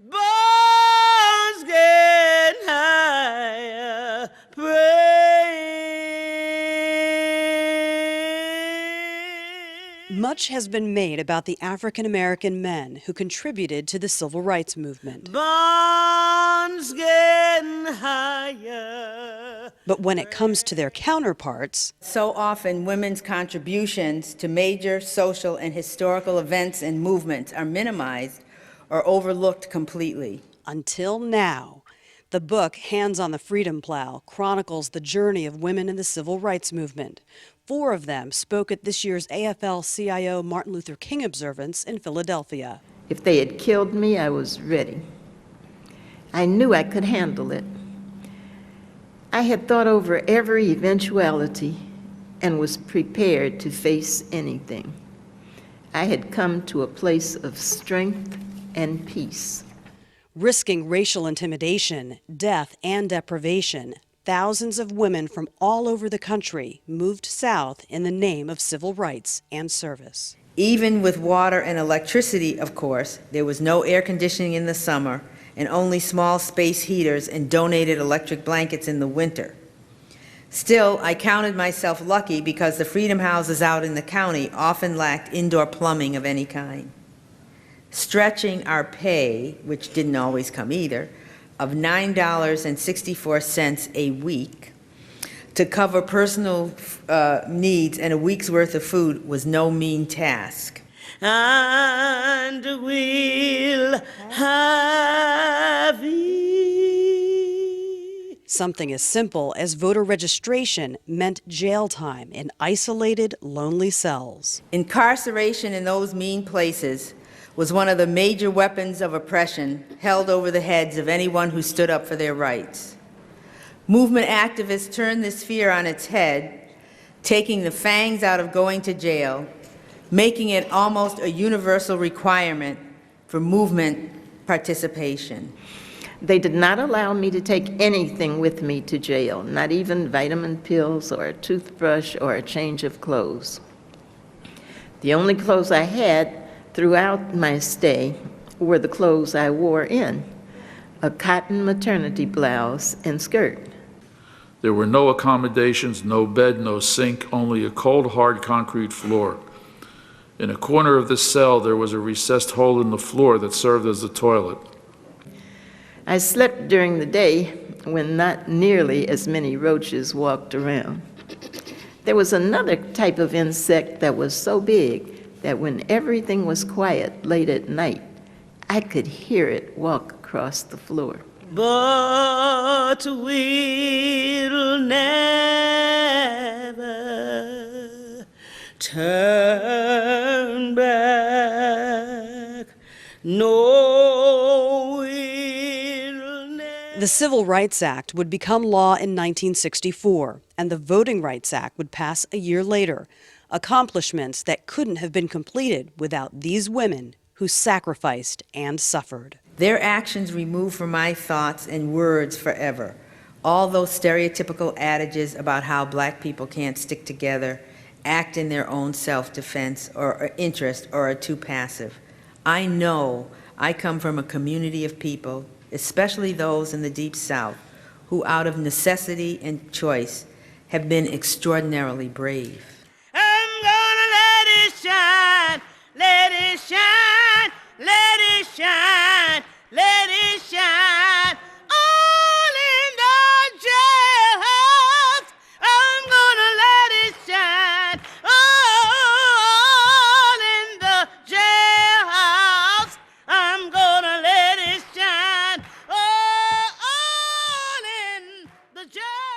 Bones getting higher, praying. Much has been made about the African American men who contributed to the civil rights movement. Bones getting higher. But when it comes to their counterparts, so often women's contributions to major social and historical events and movements are minimized or overlooked completely. Until now, the book Hands on the Freedom Plow chronicles the journey of women in the civil rights movement. 4 of them spoke at this year's AFL-CIO Martin Luther King Observance in Philadelphia. If they had killed me, I was ready. I knew I could handle it. I had thought over every eventuality and was prepared to face anything. I had come to a place of strength and peace. Risking racial intimidation, death, and deprivation, thousands of women from all over the country moved south in the name of civil rights and service. Even with water and electricity, of course, there was no air conditioning in the summer and only small space heaters and donated electric blankets in the winter. Still, I counted myself lucky because the freedom houses out in the county often lacked indoor plumbing of any kind. Stretching our pay, which didn't always come either, of $9.64 a week to cover personal needs and a week's worth of food was no mean task. And we'll have it. Something as simple as voter registration meant jail time in isolated, lonely cells. Incarceration in those mean places was one of the major weapons of oppression held over the heads of anyone who stood up for their rights. Movement activists turned this fear on its head, taking the fangs out of going to jail, making it almost a universal requirement for movement participation. They did not allow me to take anything with me to jail, not even vitamin pills or a toothbrush or a change of clothes. The only clothes I had throughout my stay were the clothes I wore in, a cotton maternity blouse and skirt. There were no accommodations, no bed, no sink, only a cold, hard concrete floor. In a corner of the cell, there was a recessed hole in the floor that served as a toilet. I slept during the day when not nearly as many roaches walked around. There was another type of insect that was so big that when everything was quiet late at night, I could hear it walk across the floor. But we'll never turn back. No, we'll never. The Civil Rights Act would become law in 1964, and the Voting Rights Act would pass a year later. Accomplishments that couldn't have been completed without these women who sacrificed and suffered. Their actions remove from my thoughts and words forever all those stereotypical adages about how black people can't stick together, act in their own self-defense or interest, or are too passive. I know I come from a community of people, especially those in the Deep South, who out of necessity and choice have been extraordinarily brave. I'm gonna let it shine, let it shine, let it shine, let it shine. All in the jailhouse, I'm gonna let it shine. All in the jailhouse, I'm gonna let it shine. All in the jailhouse.